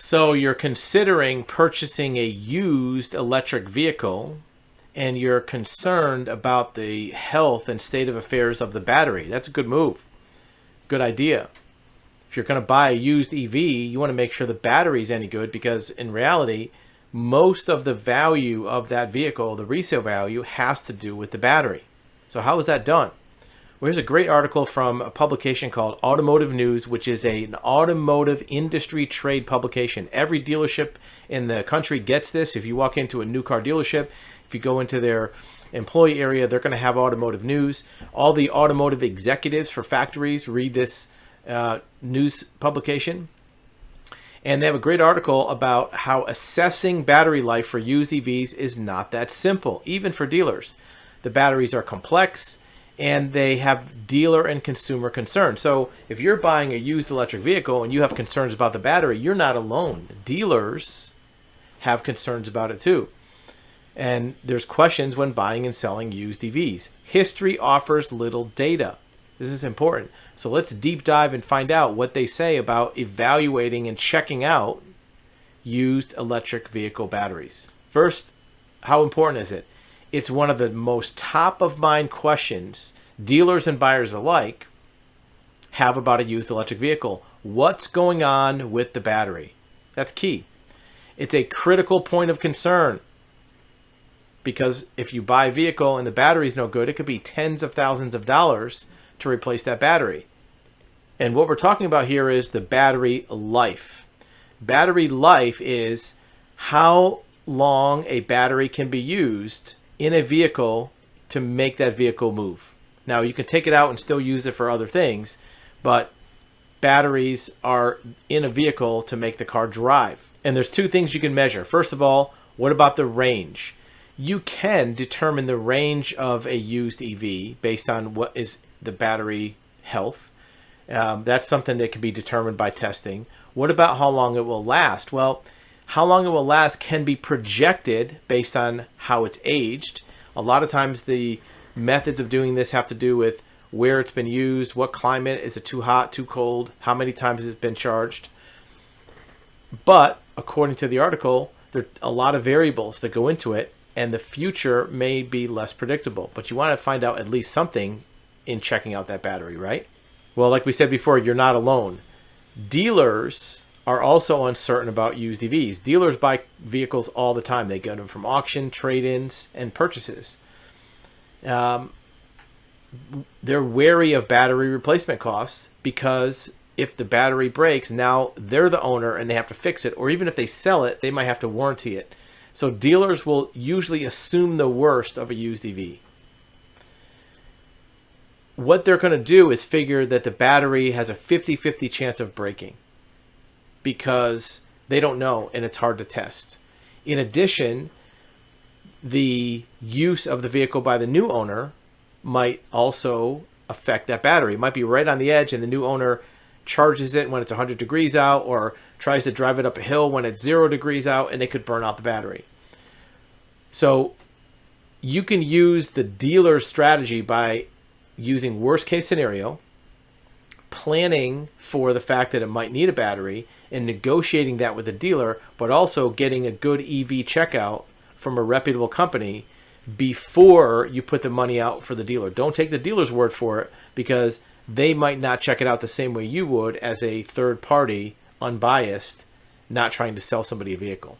So you're considering purchasing a used electric vehicle and you're concerned about the health and state of affairs of the battery. That's a good move. Good idea. If you're going to buy a used EV, you want to make sure the battery's any good, because in reality, most of the value of that vehicle, the resale value, has to do with the battery. So how is that done? Well, here's a great article from a publication called Automotive News, which is an automotive industry trade publication. Every dealership in the country gets this. If you walk into a new car dealership, if you go into their employee area, they're going to have Automotive News. All the automotive executives for factories read this news publication. And they have a great article about how assessing battery life for used EVs is not that simple, even for dealers. The batteries are complex, and they have dealer and consumer concerns. So if you're buying a used electric vehicle and you have concerns about the battery, you're not alone. Dealers have concerns about it too. And there's questions when buying and selling used EVs. History offers little data. This is important. So let's deep dive and find out what they say about evaluating and checking out used electric vehicle batteries. First, how important is it? It's one of the most top of mind questions dealers and buyers alike have about a used electric vehicle. What's going on with the battery? That's key. It's a critical point of concern, because if you buy a vehicle and the battery's no good, it could be tens of thousands of dollars to replace that battery. And what we're talking about here is the battery life. Battery life is how long a battery can be used in a vehicle to make that vehicle move. Now, you can take it out and still use it for other things, but batteries are in a vehicle to make the car drive. And there's two things you can measure. First of all, what about the range? You can determine the range of a used EV based on what is the battery health. That's something that can be determined by testing. What about how long it will last? Well, how long it will last can be projected based on how it's aged. A lot of times the methods of doing this have to do with where it's been used, what climate, is it too hot, too cold, how many times has it been charged. But according to the article, there are a lot of variables that go into it, and the future may be less predictable. But you want to find out at least something in checking out that battery, right? Well, like we said before, you're not alone. Dealers are also uncertain about used EVs. Dealers buy vehicles all the time. They get them from auction, trade-ins, and purchases. They're wary of battery replacement costs, because if the battery breaks, now they're the owner and they have to fix it. Or even if they sell it, they might have to warranty it. So dealers will usually assume the worst of a used EV. What they're going to do is figure that the battery has a 50-50 chance of breaking, because they don't know and it's hard to test. In addition, the use of the vehicle by the new owner might also affect that battery. It might be right on the edge and the new owner charges it when it's 100 degrees out, or tries to drive it up a hill when it's 0 degrees out, and it could burn out the battery. So you can use the dealer's strategy by using worst case scenario, planning for the fact that it might need a battery, and negotiating that with the dealer, but also getting a good EV checkout from a reputable company before you put the money out for the dealer. Don't take the dealer's word for it, because they might not check it out the same way you would as a third party, unbiased, not trying to sell somebody a vehicle.